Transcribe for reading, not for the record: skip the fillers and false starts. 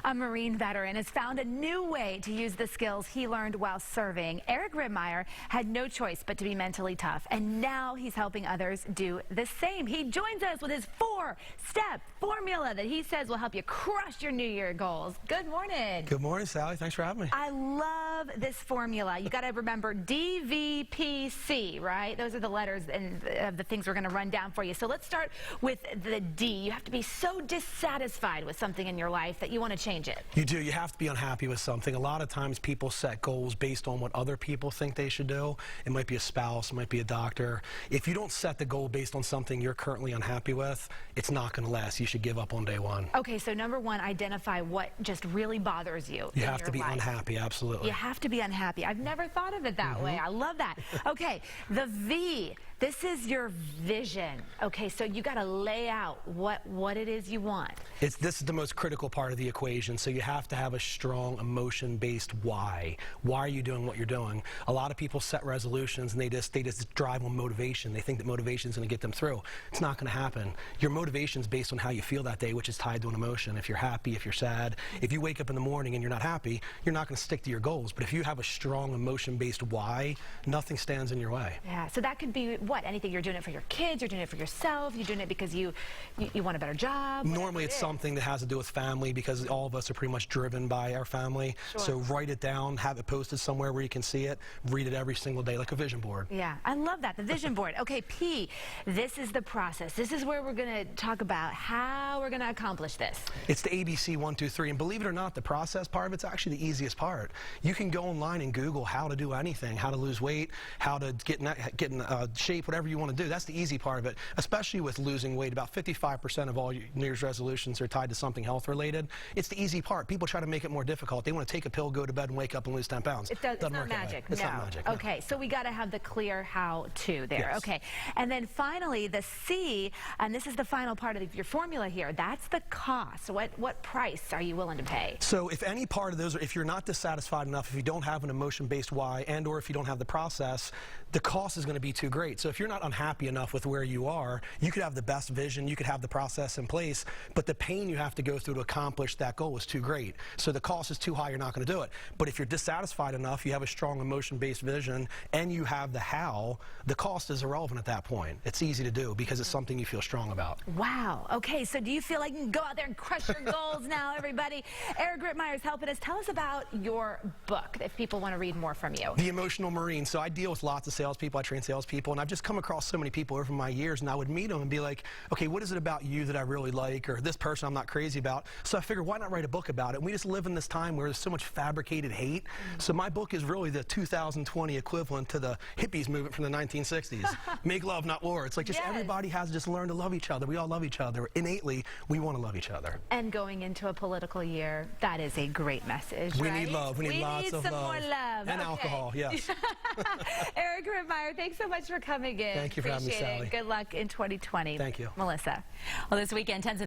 A Marine veteran has found a new way to use the skills he learned while serving. Eric Rittmeyer had no choice but to be mentally tough, and now he's helping others do the same. He joins us with his 4-step formula that he says will help you crush your New Year goals. Good morning. Good morning, Sally. Thanks for having me. I love this formula. You got to remember DVPC, right? Those are the letters of the things we're going to run down for you. So let's start with the D. You have to be so dissatisfied with something in your life that you want to change it. You do. You have to be unhappy with something. A lot of times people set goals based on what other people think they should do. It might be a spouse, it might be a doctor. If you don't set the goal based on something you're currently unhappy with, it's not going to last. You should give up on day one. Okay, so number one, identify what just really bothers you. You have to be unhappy, absolutely. You have to be unhappy. I've never thought of it that way. I love that. Okay, the V, this is your vision. Okay, so you got to lay out what it is you want. This is the most critical part of the equation, so you have to have a strong emotion-based why. Why are you doing what you're doing? A lot of people set resolutions and they just drive on motivation. They think that motivation is going to get them through. It's not going to happen. Your motivation is based on how you feel that day, which is tied to an emotion. If you're happy, if you're sad, if you wake up in the morning and you're not happy, you're not going to stick to your goals. But if you have a strong emotion-based why, nothing stands in your way. Yeah, so that could be what? Anything. You're doing it for your kids, you're doing it for yourself, you're doing it because you want a better job. Normally it's something that has to do with family, because all of us are pretty much driven by our family. Sure. So write it down, have it posted somewhere where you can see it, read it every single day like a vision board. Yeah, I love that, the vision board. Okay, P, this is the process. This is where we're going to talk about how we're going to accomplish this. It's the ABC 1, 2, 3, and believe it or not, the process part of it's actually the easiest part. You can go online and Google how to do anything, how to lose weight, how to get in shape, whatever you want to do. That's the easy part of it, especially with losing weight. About 55% of all your New Year's resolutions are tied to something health related. It's the easy part. People try to make it more difficult. They want to take a pill, go to bed, and wake up and lose 10 pounds. It's not magic. It's not magic. Okay, so we got to have the clear how-to there. Yes. Okay, and then finally the C, and this is the final part of your formula here. That's the cost. What price are you willing to pay? So if any part of those, if you're not dissatisfied enough, if you don't have an emotion-based why, and or if you don't have the process, the cost is going to be too great. So if you're not unhappy enough with where you are, you could have the best vision, you could have the process in place, but the pain you have to go through to accomplish that goal is too great. So the cost is too high, you're not going to do it. But if you're dissatisfied enough, you have a strong emotion-based vision, and you have the how, the cost is irrelevant at that point. It's easy to do because it's something you feel strong about. Wow. Okay, so do you feel like you can go out there and crush your goals now, everybody? Eric Rittmeyer is helping us. Tell us about your book if people want to read more from you. The Emotional Marine. So I deal with lots of salespeople. I train salespeople, and I've just come across so many people over my years, and I would meet them and be like, okay, what is it about you that I really like, or this person I'm not crazy about? So I figured, why not write a book about it? And we just live in this time where there's so much fabricated hate. So my book is really the 2020 equivalent to the hippies movement from the 1960s. Make love, not war. It's like just everybody has to just learn to love each other. We all love each other. Innately, we want to love each other. And going into a political year, that is a great message, We right? need love. We need lots of love. More love. And alcohol, yes. Eric Rittmeyer, thanks so much for coming in. Thank you for having me, Sally. Good luck in 2020. Thank you. Melissa. Well, this weekend, tens of